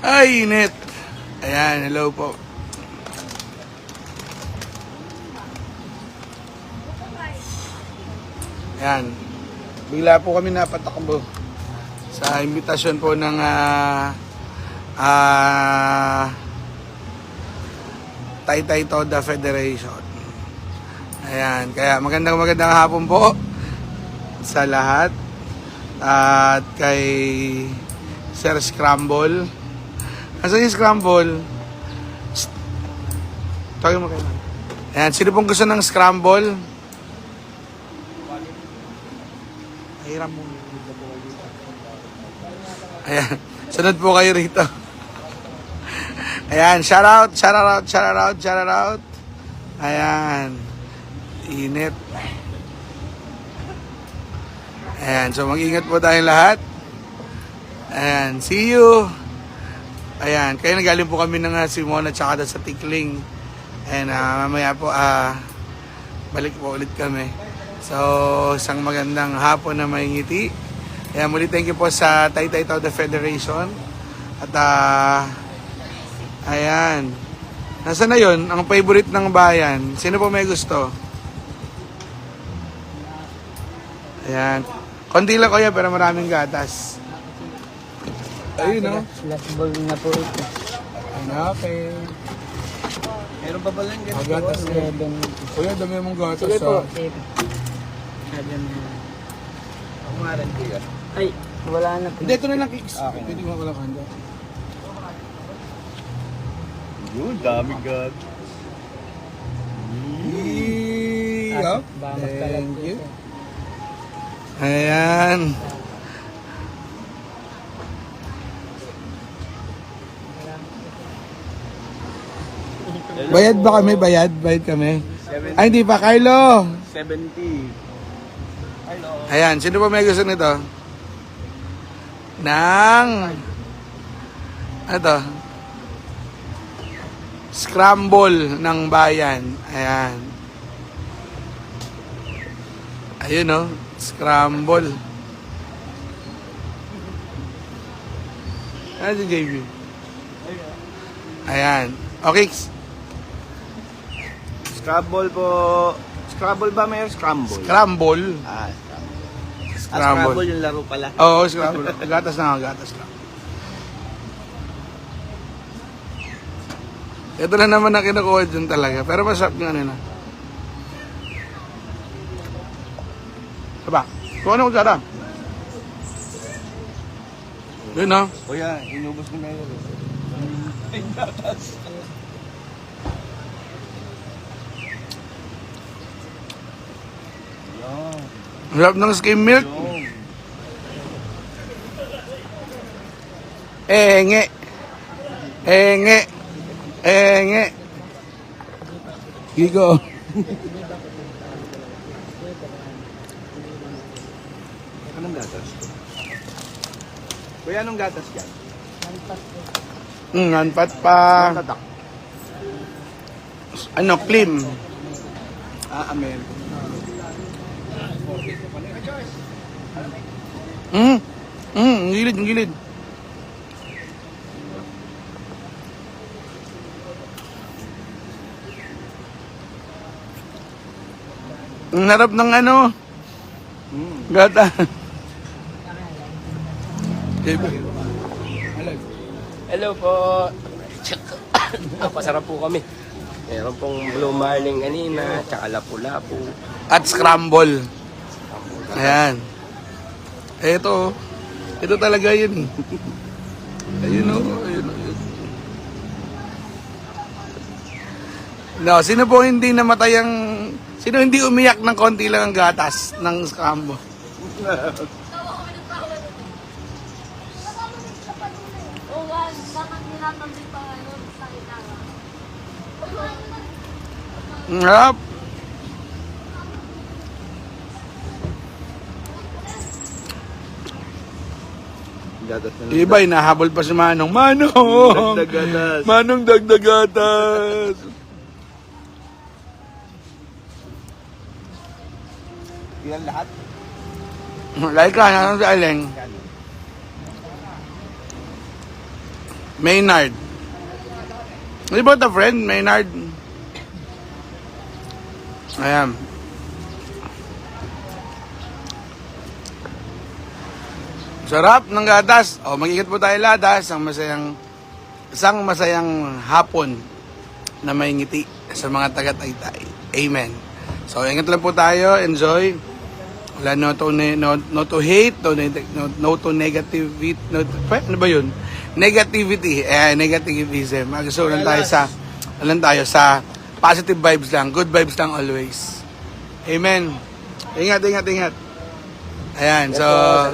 Ay, init. Ayan, hello po. Ayan. Bigla po kami napatakbo sa imbitasyon po ng Taytay Toda Federation. Ayan, kaya magandang hapon po sa lahat at kay Sir Scramble. Asan yung Scramble? Tawagin mo kayo. Ayan, sino pong gusto ng Scramble? Hiram mo. Ayan, sunod po kayo rito. Ayan, shout out. Ayan, init. Ayan, so mag-ingat po tayong lahat. Ayan, see you. Ayan, kaya nagaling po kami ng Simona tsaka sa Tikling. And mamaya po, balik po ulit kami. So, isang magandang hapon na may ngiti. Ayan, muli thank you po sa Taytay Toda Federation. At, ayan. Nasaan na yun? Ang favorite ng bayan. Sino po may gusto? Ayan. Konti lang kuya, pero maraming gatas. Ayun, no? Last ball na po ito. Okay. Meron pa pala yung Gatas na. 7. Kuya, dami mong gatas. Sige po. ah. Sige. Sabi na. Umaran ko yan. Ay, wala na po. Hindi, ito na lang kicks. Okay. Pwede mo walang handa. Yun, dami gag. Yup. Bamak talaga Thank you. ito. Ayan. Bayad ba kami? Bayad kami. Ay, hindi pa. Carlo! 70. Hello. Ayan, sino pa may gusto nito? Ito. Scramble ng bayan. Ayan. Ayun, no? Scramble. Ano si JB? Ayan. Okay. Scrabble po. Scrabble ba may scramble? Scramble. Scrabble. Scramble. Scrabble yung laro pala. Oo, scramble. Gatas lang. Ito na naman na kinukuha dyan talaga. Pero masarap yung ano na. Saba, kuha na ko dyan. Yun, no? Kuya, inubos mo na yun. Ay, gatas. Yan. Ang sarap ng skim milk. Yung. Enge. Gigo. Anong gatas? Kuya, anong gatas yan? Anpat pa. Tatak. Ano, clean. Amen. Ang gilid. Ang harap ng ano, gata. Hello po. Pasarap po kami. Meron pong blue marlin kanina, tsaka lapu-lapu. At scramble. Ayan. Ito talaga yun. Ayun o. No, sino po hindi namatay ang... Sino hindi umiyak ng konti lang ang gatas ng scramble? Ang harap. Gatas na lang. Iba, hinahabol pa si Manong. Dagdag gatas. Manong dagdag gatas. Yan lahat. Like ka, nanon sa aleng. Maynard. Di ba ito, friend? Maynard. Ayan. Sarap ng gatas. O, mag-ingat po tayo lahat, ha? Isang masayang hapon na may ngiti sa mga taga-Taytay. Amen. So, ingat lang po tayo. Enjoy. Wala no to hate, no to negativity, ano ba yun? Negativity, negativism. So, lang tayo sa positive vibes lang, good vibes lang always. Amen. Ingat. Ayan, so,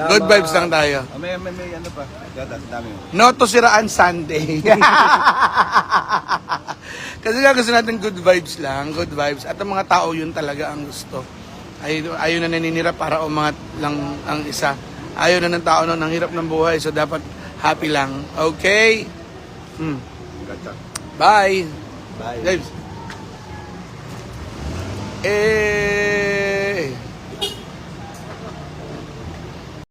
good vibes lang tayo. May ano pa. Gatas, dami mo. No to siraan Sunday. Kasi nga gusto natin good vibes lang, good vibes. At ang mga tao yun talaga ang gusto. Ayaw na naninira para umangat lang ang isa. Ayaw na ng tao nun, ang hirap ng buhay. So dapat happy lang. Okay? Gotcha. Bye! Bye. James.